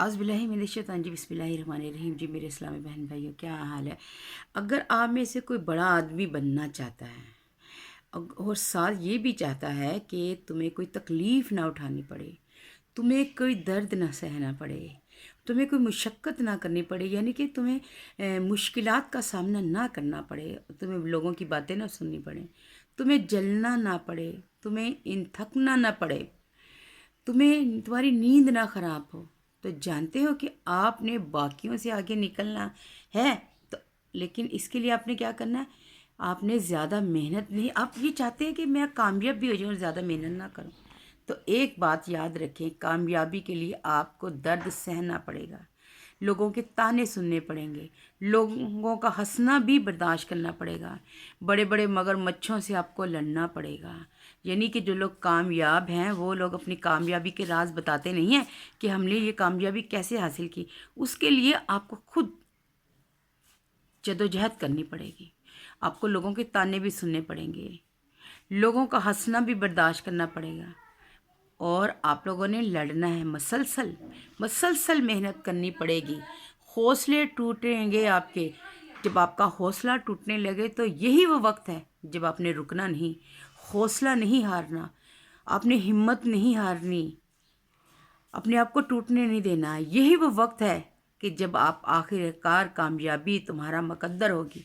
औज़ु बिल्लाहि मिनश्शैतानिर रजीम बिस्मिल्लाहिर्रहमानिर्रहीम। जी मेरे इस्लामी बहन भाइयों, क्या हाल है? अगर आप में से कोई बड़ा आदमी बनना चाहता है और साथ ये भी चाहता है कि तुम्हें कोई तकलीफ़ ना उठानी पड़े, तुम्हें कोई दर्द ना सहना पड़े, तुम्हें कोई मुशक्क़त ना करनी पड़े, यानी कि तुम्हें मुश्किलात का सामना ना करना पड़े, तुम्हें लोगों की बातें ना सुननी पड़े, तुम्हें जलना ना पड़े, तुम्हें इन थकना ना पड़े, तुम्हें तुम्हारी नींद ना ख़राब हो, तो जानते हो कि आपने बाकियों से आगे निकलना है। तो लेकिन इसके लिए आपने क्या करना है? आपने ज़्यादा मेहनत नहीं, आप ये चाहते हैं कि मैं कामयाब भी हो जाऊँ और ज़्यादा मेहनत ना करूँ। तो एक बात याद रखें, कामयाबी के लिए आपको दर्द सहना पड़ेगा, लोगों के ताने सुनने पड़ेंगे, लोगों का हंसना भी बर्दाश्त करना पड़ेगा, बड़े बड़े मगरमच्छों से आपको लड़ना पड़ेगा। यानी कि जो लोग कामयाब हैं वो लोग अपनी कामयाबी के राज बताते नहीं हैं कि हमने ये कामयाबी कैसे हासिल की। उसके लिए आपको खुद जदोजहद करनी पड़ेगी, आपको लोगों के ताने भी सुनने पड़ेंगे, लोगों का हंसना भी बर्दाश्त करना पड़ेगा, और आप लोगों ने लड़ना है, मसलसल मसलसल मेहनत करनी पड़ेगी। हौसले टूटेंगे आपके, जब आपका हौसला टूटने लगे तो यही वो वक्त है जब आपने रुकना नहीं, हौसला नहीं हारना, आपने हिम्मत नहीं हारनी, अपने आप को टूटने नहीं देना। यही वो वक्त है कि जब आप आखिरकार कामयाबी तुम्हारा मुकद्दर होगी।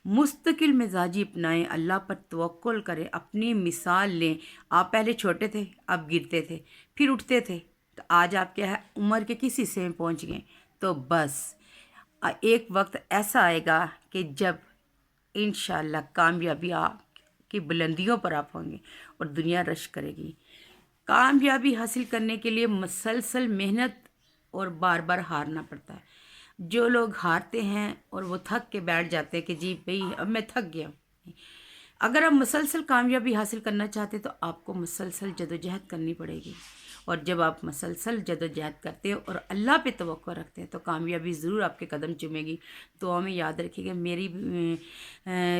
मुस्तकिल मिजाजी अपनाएं, अल्लाह पर तवक्कुल करें, अपनी मिसाल लें। आप पहले छोटे थे, अब गिरते थे, फिर उठते थे, तो आज आप क्या है, उम्र के किस हिस्से में पहुंच गए। तो बस एक वक्त ऐसा आएगा कि जब इंशाअल्लाह कामयाबी आपकी बुलंदियों पर आप होंगे और दुनिया रश करेगी। कामयाबी हासिल करने के लिए मसलसल मेहनत और बार बार हारना पड़ता है। जो लोग हारते हैं और वो थक के बैठ जाते हैं कि जी भाई अब मैं थक गया। अगर आप मसलसल कामयाबी हासिल करना चाहते तो आपको मसलसल जदोजहद करनी पड़ेगी, और जब आप मसलसल जदोजहद करते हो और अल्लाह पे तवक्कुल रखते हैं तो कामयाबी ज़रूर आपके कदम चूमेगी। दुआ में याद रखिएगा, मेरी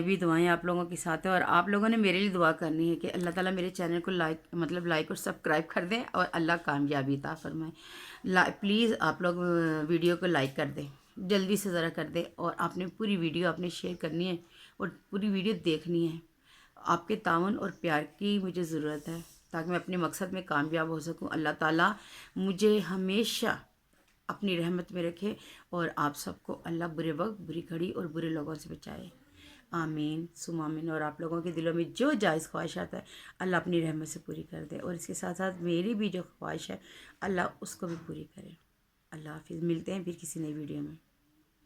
भी दुआएं आप लोगों के साथ है, और आप लोगों ने मेरे लिए दुआ करनी है कि अल्लाह ताला मेरे चैनल को लाइक और सब्सक्राइब कर दें और अल्लाह कामयाबी अता फरमाए। प्लीज़ आप लोग वीडियो को लाइक कर दें, जल्दी से ज़रा कर दें, और आपने पूरी वीडियो आपने शेयर करनी है और पूरी वीडियो देखनी है। आपके ताउन और प्यार की मुझे ज़रूरत है ताकि मैं अपने मकसद में कामयाब हो सकूं। अल्लाह ताला मुझे हमेशा अपनी रहमत में रखे और आप सबको अल्लाह बुरे वक्त, बुरी घड़ी और बुरे लोगों से बचाए। आमीन सुम आमीन। और आप लोगों के दिलों में जो जायज़ ख्वाहिशात है अल्लाह अपनी रहमत से पूरी कर दे, और इसके साथ साथ मेरी भी जो ख्वाहिश है अल्लाह उसको भी पूरी करे। अल्लाह हाफिज़। मिलते हैं फिर किसी नई वीडियो में।